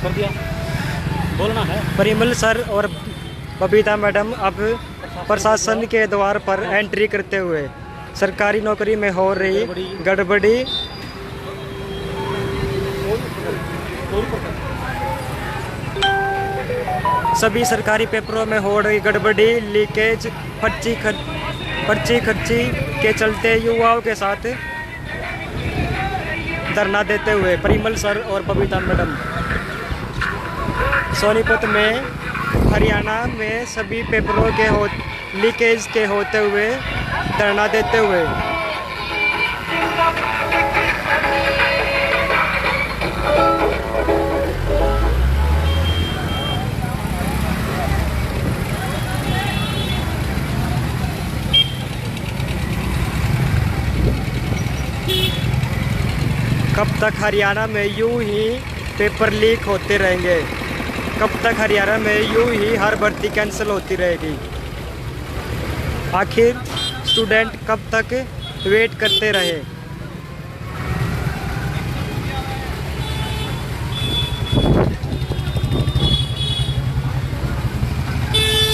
कर दिया, बोलना है। परिमल सर और बबीता मैडम अब प्रशासन के द्वार पर एंट्री करते हुए सरकारी नौकरी में हो रही गड़बड़ी सभी सरकारी पेपरों में हो रही गड़बड़ी लीकेज पर्ची खर्ची के चलते युवाओं के साथ धरना देते हुए परिमल सर और बबीता मैडम सोनीपत में हरियाणा में सभी पेपरों के लीकेज के होते हुए धरना देते हुए कब तक हरियाणा में यूं ही पेपर लीक होते रहेंगे? कब तक हरियाणा में यूं ही हर भर्ती कैंसिल होती रहेगी? आखिर स्टूडेंट कब तक वेट करते रहे?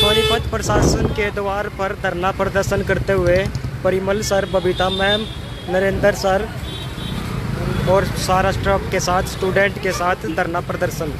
सोनीपत प्रशासन के द्वार पर धरना प्रदर्शन करते हुए Parimal sir, Babita ma'am, Narendra sir और सारा स्टाफ के साथ स्टूडेंट के साथ धरना प्रदर्शन।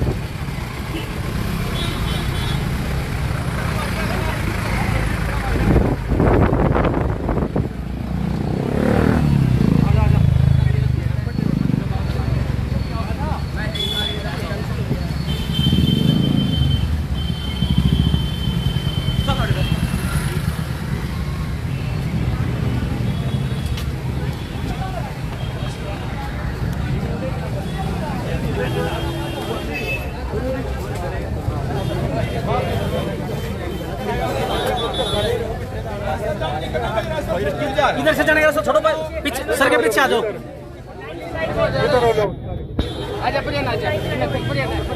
इधर से जाने का छोड़ो, पीछे सर के पीछे आ जाओ।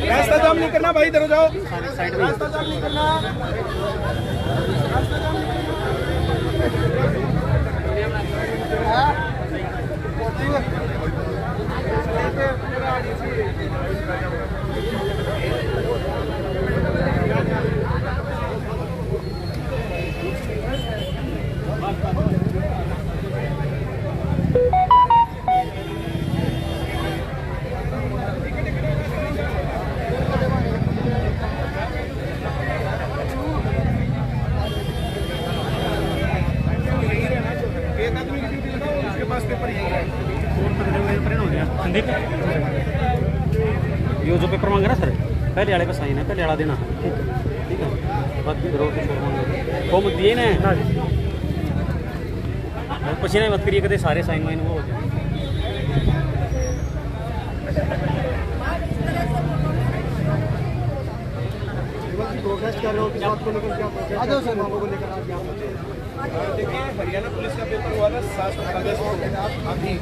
रास्ता जाम नहीं करना भाई, इधर हो जाओ। रास्ता जाम नहीं करना। संदीप, ये जो पेपर मांग रहा सर, पहले वाले का साइन है, पहले वाला देना। ठीक है, बात भी करो, फॉर्म दिए ना, पसीना मत करिए, कहते सारे साइन वाइन वो हो जाए। देखिए, हरियाणा पुलिस का पेपर हुआ था 7 अगस्त को, अभी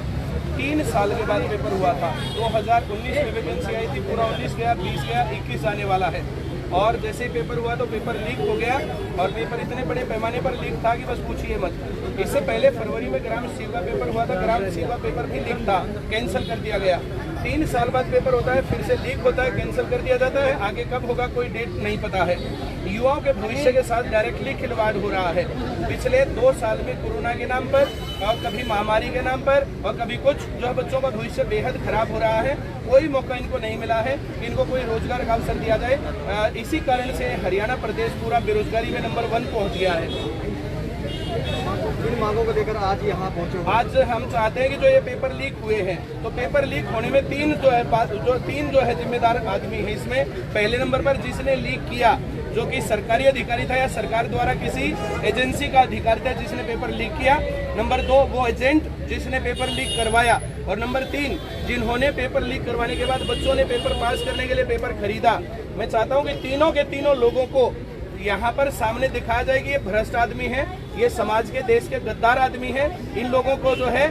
3 साल के बाद पेपर हुआ था। 2019 में वैकेंसी आई थी, पूरा 19 गया, 20 गया, 21 आने वाला है। और जैसे ही पेपर हुआ तो पेपर लीक हो गया, और पेपर इतने बड़े पैमाने पर लीक था कि बस पूछिए मत। इससे पहले फरवरी में ग्राम सेवा पेपर हुआ था, ग्राम सेवा पेपर भी लीक था, कैंसिल कर दिया गया। 3 साल बाद पेपर होता है, फिर से लीक होता है, कैंसिल कर दिया जाता है। आगे कब होगा कोई डेट नहीं पता है। युवाओं के भविष्य के साथ डायरेक्टली खिलवाड़ हो रहा है। पिछले 2 साल में कोरोना के नाम पर और कभी महामारी के नाम पर और कभी कुछ, जो है बच्चों का भविष्य बेहद खराब हो रहा है। कोई मौका इनको नहीं मिला है कि इनको कोई रोजगार का अवसर दिया जाए। इसी कारण से हरियाणा प्रदेश पूरा बेरोजगारी में नंबर 1 पहुंच गया है। इन मांगों को लेकर आज यहाँ पहुंचे। आज हम चाहते हैं कि जो ये पेपर लीक हुए हैं, तो पेपर लीक होने में तीन जो है जिम्मेदार आदमी है इसमें। पहले नंबर पर जिसने लीक किया, जो कि सरकारी अधिकारी था या सरकार द्वारा किसी एजेंसी का अधिकारी था जिसने पेपर लीक किया। नंबर 2 वो एजेंट जिसने पेपर लीक करवाया। और नंबर 3 जिन्होंने पेपर लीक करवाने के बाद बच्चों ने पेपर पास करने के लिए पेपर खरीदा। मैं चाहता हूँ कि तीनों के तीनों लोगों को यहाँ पर सामने दिखाया जाए कि ये भ्रष्ट आदमी है, ये समाज के, देश के गद्दार आदमी है। इन लोगों को जो है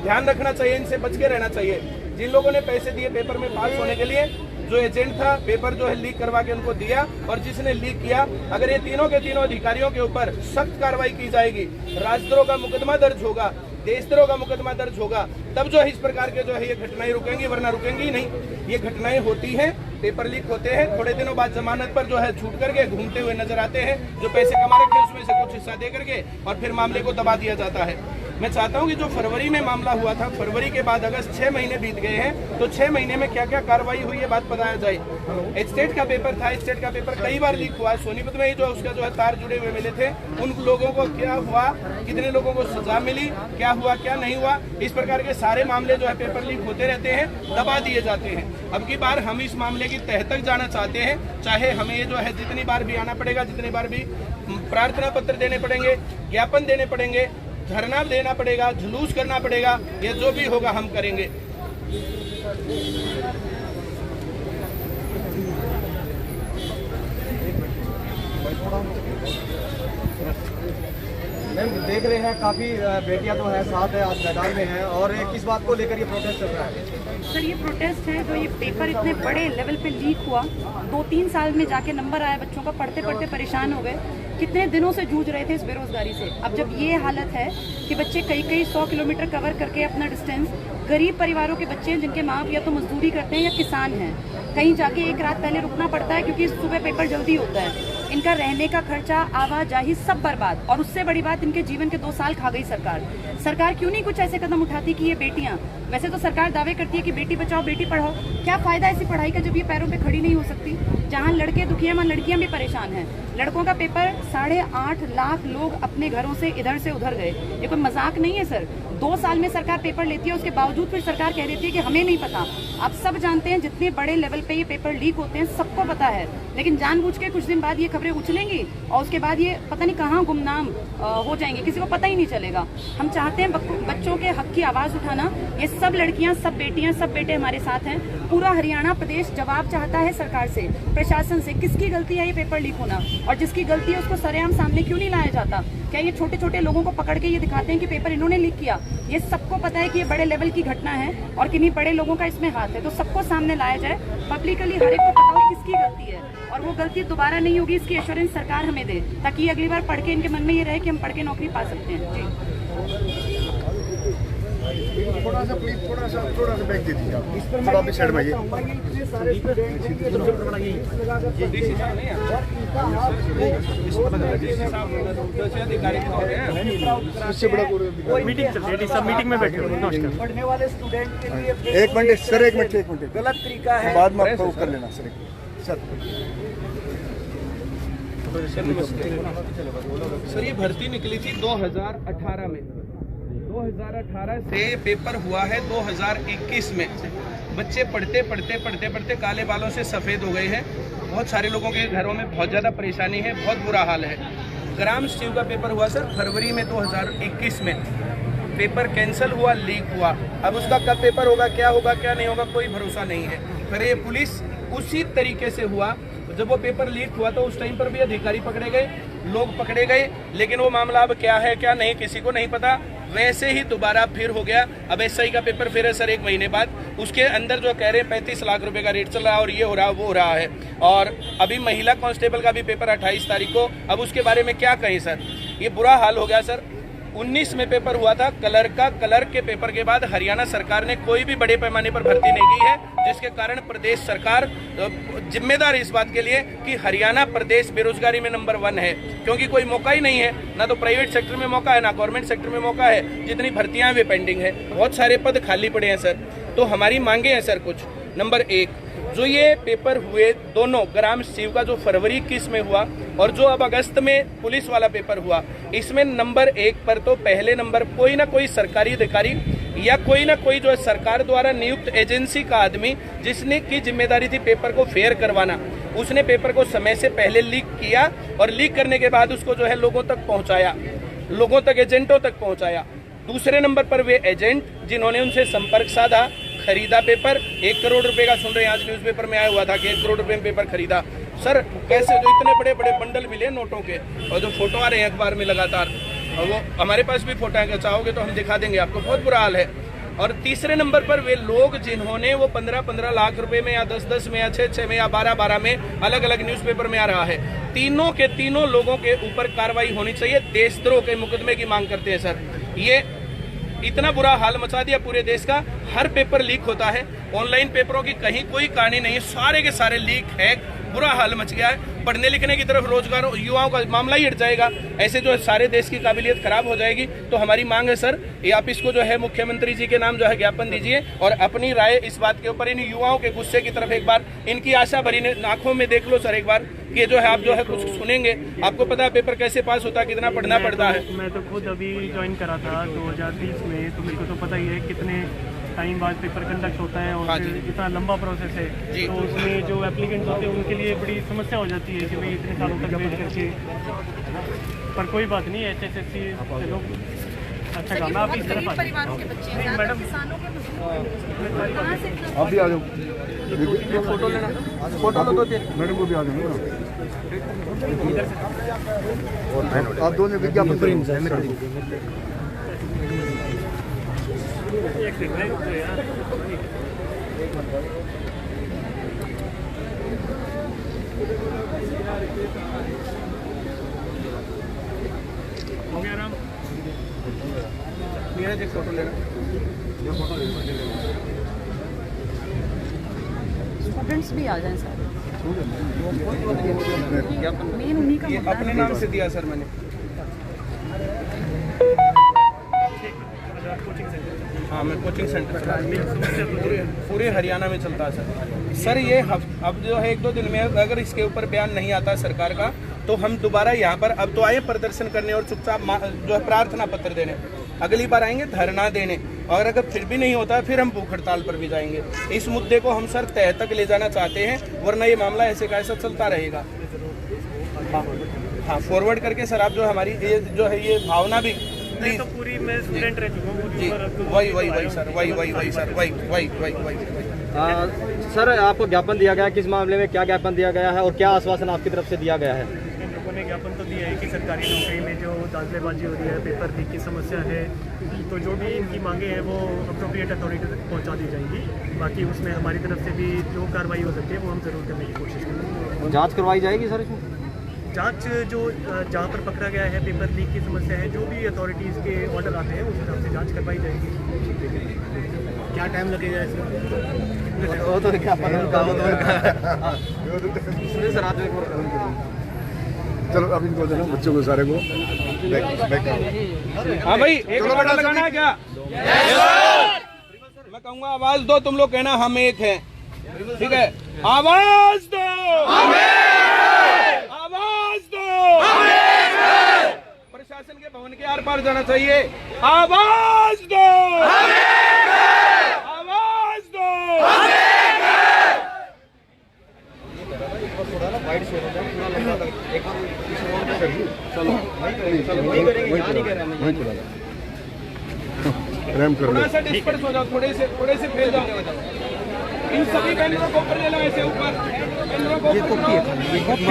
ध्यान रखना चाहिए, इनसे बच के रहना चाहिए। जिन लोगों ने पैसे दिए पेपर में पास होने के लिए, जो एजेंट था पेपर जो है लीक करवा के उनको दिया, और जिसने लीक किया, अगर ये तीनों के तीनों अधिकारियों के ऊपर सख्त कार्रवाई की जाएगी, राजद्रोह का मुकदमा दर्ज होगा, देशद्रोह का मुकदमा दर्ज होगा, तब जो है इस प्रकार के जो है ये घटनाएं रुकेंगी, वरना रुकेंगी ही नहीं। ये घटनाएं होती हैं, पेपर लीक होते हैं, थोड़े दिनों बाद जमानत पर जो है छूट करके घूमते हुए नजर आते हैं, जो पैसे कमा रखे उसमें से कुछ हिस्सा दे करके और फिर मामले को दबा दिया जाता है। मैं चाहता हूं कि जो फरवरी में मामला हुआ था, फरवरी के बाद अगस्त 6 महीने बीत गए हैं, तो 6 महीने में क्या क्या कार्रवाई हुई है बात बताया जाए। स्टेट का पेपर था, स्टेट का पेपर कई बार लीक हुआ। सोनीपत में ही जो उसका जो है तार जुड़े हुए मिले थे, उन लोगों को क्या हुआ, कितने लोगों को सजा मिली, क्या हुआ क्या नहीं हुआ, इस प्रकार के सारे मामले जो है पेपर लीक होते रहते हैं, दबा दिए जाते हैं। अब की बार हम इस मामले की तह तक जाना चाहते हैं, चाहे हमें जो है जितनी बार भी आना पड़ेगा, जितनी बार भी प्रार्थना पत्र देने पड़ेंगे, ज्ञापन देने पड़ेंगे, धरना देना पड़ेगा, जुलूस करना पड़ेगा, ये जो भी होगा हम करेंगे। मैम देख रहे हैं काफी बेटियां तो है साथ है, आज मैदान में हैं, और किस बात को लेकर ये प्रोटेस्ट चल रहा है? सर ये प्रोटेस्ट है, जो ये पेपर इतने बड़े लेवल पे लीक हुआ, 2-3 साल में जाके नंबर आया बच्चों का, पढ़ते पढ़ते परेशान हो गए, कितने दिनों से जूझ रहे थे इस बेरोजगारी से। अब जब ये हालत है कि बच्चे कई 100 किलोमीटर कवर करके अपना डिस्टेंस, गरीब परिवारों के बच्चे हैं जिनके माँ बाप या तो मजदूरी करते हैं या किसान हैं, कहीं जाके एक रात पहले रुकना पड़ता है क्योंकि सुबह पेपर जल्दी होता है, इनका रहने का खर्चा, आवाजाही सब बर्बाद, और उससे बड़ी बात इनके जीवन के 2 साल खा गई सरकार क्यों नहीं कुछ ऐसे कदम उठाती कि ये बेटियां, वैसे तो सरकार दावे करती है कि बेटी बचाओ बेटी पढ़ाओ, क्या फायदा ऐसी पढ़ाई का जब ये पैरों पे खड़ी नहीं हो सकती। जहां लड़के दुखी हैं वहां लड़कियां भी परेशान हैं। लड़कों का पेपर 8.5 लाख लोग अपने घरों से इधर से उधर गए, ये कोई मजाक नहीं है सर। 2 साल में सरकार पेपर लेती है, उसके बावजूद फिर सरकार कह देती है कि हमें नहीं पता। आप सब जानते हैं जितने बड़े लेवल पे ये पेपर लीक होते हैं सबको पता है, लेकिन जानबूझ के कुछ दिन बाद ये खबरें उछलेंगी और उसके बाद ये पता नहीं कहाँ गुमनाम हो जाएंगे, किसी को पता ही नहीं चलेगा। हम चाहते हैं बच्चों के हक की आवाज उठाना। ये सब लड़कियां, सब बेटियां, सब बेटे हमारे साथ हैं। पूरा हरियाणा प्रदेश जवाब चाहता है सरकार से, प्रशासन से, किसकी गलती है ये पेपर लीक होना, और जिसकी गलती है उसको सरेआम सामने क्यों नहीं लाया जाता। क्या ये छोटे छोटे लोगों को पकड़ के ये दिखाते हैं कि पेपर इन्होंने लीक किया? ये सबको पता है कि ये बड़े लेवल की घटना है और किन्हीं बड़े लोगों का इसमें हाथ है, तो सबको सामने लाया जाए, पब्लिकली हर एक को पता हो किसकी गलती है और वो गलती दोबारा नहीं होगी, इसकी एश्योरेंस सरकार हमें दे, ताकि अगली बार पढ़ के इनके मन में ये रहे कि हम पढ़ के नौकरी पा सकते हैं। जी थोड़ा सा बैग दे दीजिए आप, थोड़ा भी साइड में आइए। इससे बड़ा मीटिंग चल रही है, सब मीटिंग में बैठे हुए। नमस्कार। पढ़ने वाले स्टूडेंट के लिए एक मिनट सर, एक मिनट गलत तरीका है, बाद में आपको कर लेना सर। सर ये भर्ती निकली थी 2018 में, 2018 से पेपर हुआ है 2021 में। बच्चे पढ़ते काले बालों से सफ़ेद हो गए हैं। बहुत सारे लोगों के घरों में बहुत ज़्यादा परेशानी है, बहुत बुरा हाल है। ग्राम सचिव का पेपर हुआ सर फरवरी में 2021 में, पेपर कैंसिल हुआ, लीक हुआ। अब उसका कब पेपर होगा, क्या होगा क्या नहीं होगा, कोई भरोसा नहीं है। फिर ये पुलिस उसी तरीके से हुआ, जब वो पेपर लीक हुआ तो उस टाइम पर भी अधिकारी पकड़े गए, लोग पकड़े गए, लेकिन वो मामला अब क्या है क्या नहीं किसी को नहीं पता। वैसे ही दोबारा फिर हो गया। अब एसआई का पेपर फिर है सर 1 महीने बाद, उसके अंदर जो कह रहे हैं 35 लाख रुपए का रेट चल रहा है और ये हो रहा है वो हो रहा है। और अभी महिला कांस्टेबल का भी पेपर 28 तारीख को, अब उसके बारे में क्या कहें सर, ये बुरा हाल हो गया सर। 19 में पेपर हुआ था कलर के पेपर के बाद हरियाणा सरकार ने कोई भी बड़े पैमाने पर भर्ती नहीं की है, जिसके कारण प्रदेश सरकार जिम्मेदार है इस बात के लिए कि हरियाणा प्रदेश बेरोजगारी में नंबर 1 है, क्योंकि कोई मौका ही नहीं है, ना तो प्राइवेट सेक्टर में मौका है ना गवर्नमेंट सेक्टर में मौका है। जितनी भर्तियां वे पेंडिंग है, बहुत सारे पद खाली पड़े हैं सर। तो हमारी मांगे हैं सर कुछ। नंबर 1, जो ये पेपर हुए दोनों ग्राम सचिव का जो फरवरी 21 में हुआ और जो अब अगस्त में पुलिस वाला पेपर हुआ, इसमें नंबर 1 पर तो पहले नंबर कोई ना कोई सरकारी अधिकारी या कोई ना कोई जो है सरकार द्वारा नियुक्त एजेंसी का आदमी जिसने की जिम्मेदारी थी पेपर को फेयर करवाना, उसने पेपर को समय से पहले लीक किया और लीक करने के बाद उसको जो है लोगों तक पहुंचाया, लोगों तक, एजेंटों तक पहुंचाया। दूसरे नंबर पर वे एजेंट जिन्होंने उनसे संपर्क साधा, खरीदा पेपर, 1 करोड़ रुपए का सुन रहे हैं, आज न्यूज़पेपर में आया हुआ था कि 1 करोड़ रुपए में पेपर खरीदा। सर कैसे, जो इतने बड़े बड़े बंडल मिले नोटों के और जो फोटो आ रहे हैं अखबार में लगातार, और वो हमारे पास भी फोटो है, चाहोगे तो हम दिखा देंगे आपको, बहुत बुरा हाल है। और तीसरे नंबर पर वे लोग जिन्होंने वो 15-15 लाख रुपए में या 10-10 में या 6-6 में या 12-12 में, अलग अलग न्यूज़पेपर में आ रहा है, तीनों के तीनों लोगों के ऊपर कार्रवाई होनी चाहिए। देशद्रोह के मुकदमे की मांग करते हैं सर। ये इतना बुरा हाल मचा दिया पूरे देश का। हर पेपर लीक होता है, ऑनलाइन पेपरों की कहीं कोई कहानी नहीं है, सारे के सारे लीक है, बुरा हाल मच गया है। पढ़ने लिखने की तरफ रोजगार युवाओं का मामला ही हट जाएगा, ऐसे जो है सारे देश की काबिलियत खराब हो जाएगी। तो हमारी मांग है सर, ये आप इसको जो है मुख्यमंत्री जी के नाम जो है ज्ञापन दीजिए और अपनी राय इस बात के ऊपर, इन युवाओं के गुस्से की तरफ एक बार, इनकी आशा भरी आंखों में देख लो सर एक बार, कि जो है आप जो है कुछ सुनेंगे। आपको पता है पेपर कैसे पास होता है, कितना पढ़ना पड़ता है। मैं तो खुद अभी ज्वाइन करा था 2020 में, तो मेरे को तो पता ही है कितने टाइम बाद पेपर कंडक्ट होता है और इतना लंबा प्रोसेस है। तो उसमें जो एप्लीकेंट्स होते हैं उनके लिए बड़ी समस्या हो जाती है कि भाई इतने सालों तक वेट करके, पर कोई बात नहीं, HSSC चलो अच्छा काम है। आप इस तरफ नहीं मैडम, आप भी आ जाओ, फोटो लेना, फोटो लो 2-3 मैडम को भी आ जाओ ना। आप दोनों विज्ञापन हो गया राम, नीरज एक फोटो लेना। स्टूडेंट्स भी आ जाएं सर, मेन उन्हीं का ये मुद्दा अपने है। नाम से दिया सर मैंने। हाँ, मैं कोचिंग सेंटर पूरे हरियाणा में चलता है सर। ये अब जो है 1-2 दिन में अगर इसके ऊपर बयान नहीं आता सरकार का, तो हम दोबारा यहाँ पर, अब तो आए प्रदर्शन करने और चुपचाप जो है प्रार्थना पत्र देने, अगली बार आएंगे धरना देने, और अगर फिर भी नहीं होता फिर हम भूख हड़ताल पर भी जाएंगे। इस मुद्दे को हम सर तह तक ले जाना चाहते हैं, वरना ये मामला ऐसे का ऐसा चलता रहेगा। हाँ, फॉरवर्ड करके सर आप जो हमारी ये जो है ये भावना भी तो पूरी मैं स्टूडेंट रह चुका हूँ जी, वही सर, वही सर, वही। सर आपको ज्ञापन दिया गया, किस मामले में क्या ज्ञापन दिया गया है और क्या आश्वासन आपकी तरफ से दिया गया है? लोगों ने ज्ञापन तो दिया है कि सरकारी नौकरी में जो दाखिलेबाजी हो रही है, पेपर लीक की समस्या है, तो जो भी इनकी मांगे हैं वो अप्रोप्रिएट अथॉरिटी तक पहुंचा दी जाएंगी। बाकी उसमें हमारी तरफ से भी जो कार्रवाई हो सकती है वो हम जरूर करने की कोशिश करेंगे। जाँच करवाई जाएगी सर इसमें? जांच जो जहाँ पर पकड़ा गया है पेपर लीक की समस्या है, जो भी अथॉरिटीज़ के ऑर्डर आते हैं उस हिसाब से जांच करवाई जाएगी। क्या टाइम लगेगा इसमें? वो तो क्या चलो अब इनको देना, बच्चों को सारे को हाँ भाई, एक बड़ा लगाना है क्या? मैं कहूँगा आवाज दो, तुम लोग कहना हम एक हैं, ठीक है? आवाज दो, आवाज दो। प्रशासन के भवन के आर पार जाना चाहिए। आवाज दो, आवाज दो। रैम कर लो। थोड़ा सा डिस्पर्स हो जाओ, थोड़े से फैल जाओ। इन सभी बैनरों को ऊपर ले लो, ऐसे ऊपर बैनरों को कॉपी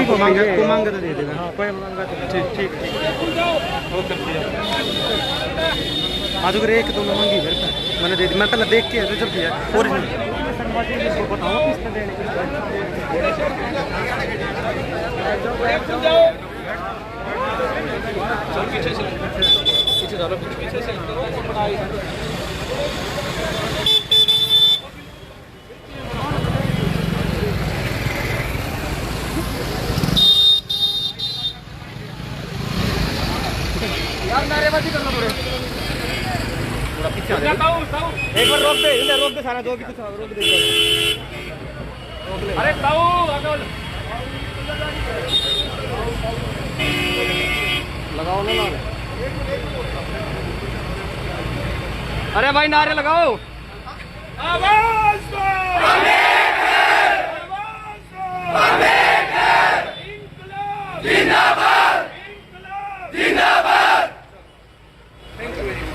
को मांगे तो दे देना। हाँ, कोई मांगा तो ठीक आज अगर 1-2 मांगी मैंने दे दी, मैं पहले देख के रिजल्ट दिया ओरिजिनल बताओ किसने देने पीछे चलो, पीछे से नारेबाजी करना पड़े, एक बार रोक दे सारा, जो भी कुछ रोक दे। अरे लगाओ ना नारे, अरे भाई नारे लगाओ। आवाज दो, इंकलाब जिंदाबाद, इंकलाब जिंदाबाद। Thank you very much.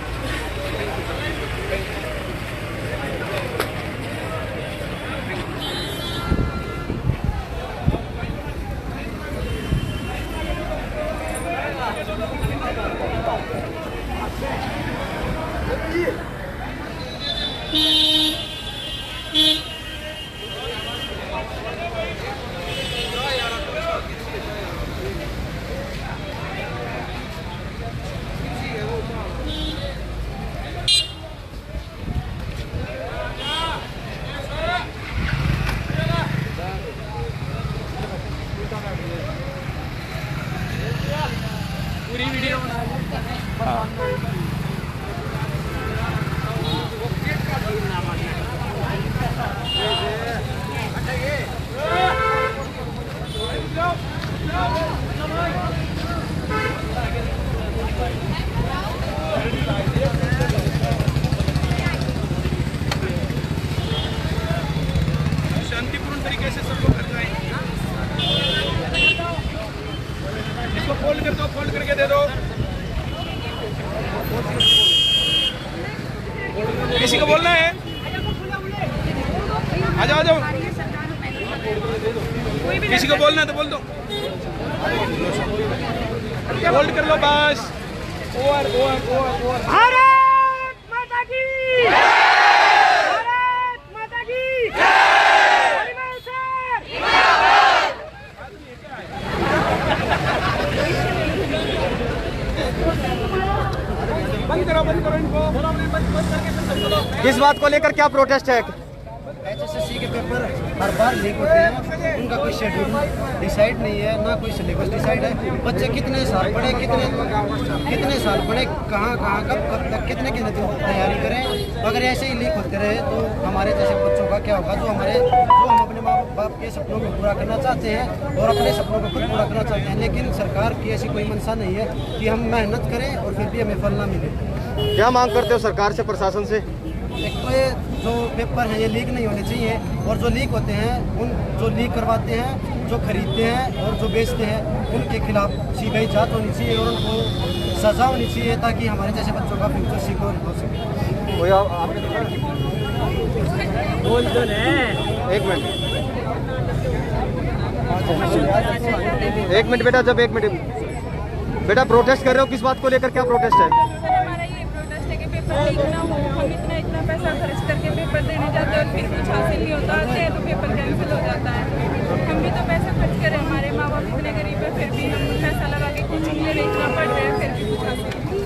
किसी को बोलना है तो बोल दो, होल्ड कर लो बस। Over over over over. Bharat माता की, भारत माता की, परिमल सर। बंद करो इनको। किस बात को लेकर क्या प्रोटेस्ट है? एचएसएससी के पेपर हर बार लीक होते हैं, उनका कोई शेड्यूल डिसाइड नहीं है, ना कोई सिलेबस डिसाइड है। बच्चे कितने साल पढ़े, कितने साल पढ़े, कहाँ कब तक कितने दिन तैयारी करें। अगर ऐसे ही लीक होते रहे तो हमारे जैसे बच्चों का क्या होगा, जो हम अपने माँ बाप के सपनों को पूरा करना चाहते हैं और अपने सपनों को खुद पूरा करना चाहते हैं, लेकिन सरकार की ऐसी कोई मंशा नहीं है कि हम मेहनत करें और फिर भी हमें फल ना मिले। क्या मांग करते हो सरकार से, प्रशासन से? एक तो ये जो पेपर हैं ये लीक नहीं होने चाहिए, और जो लीक होते हैं उन जो लीक करवाते हैं, जो खरीदते हैं और जो बेचते हैं, उनके खिलाफ सीबीआई जांच होनी चाहिए और उनको सजा होनी चाहिए, ताकि हमारे जैसे बच्चों का फ्यूचर सिक्योर हो सके। कोई आपने बोल दो ना। एक मिनट बेटा, जब 1 मिनट बेटा, प्रोटेस्ट कर रहे हो, किस बात को लेकर, क्या प्रोटेस्ट है? हमारा ये प्रोटेस्ट है कि पेपर लीक ना हो। हम इतना पैसा खर्च करके पेपर देने जाते हैं और फिर कुछ हासिल नहीं होता, आते हैं तो पेपर कैंसिल हो जाता है। हम भी तो पैसा खर्च करें, हमारे माँ बाप इतने गरीब है, फिर भी हम पैसा लगा के कोचिंग ले रहे, इतना पढ़ रहे हैं, फिर भी कुछ हासिल नहीं।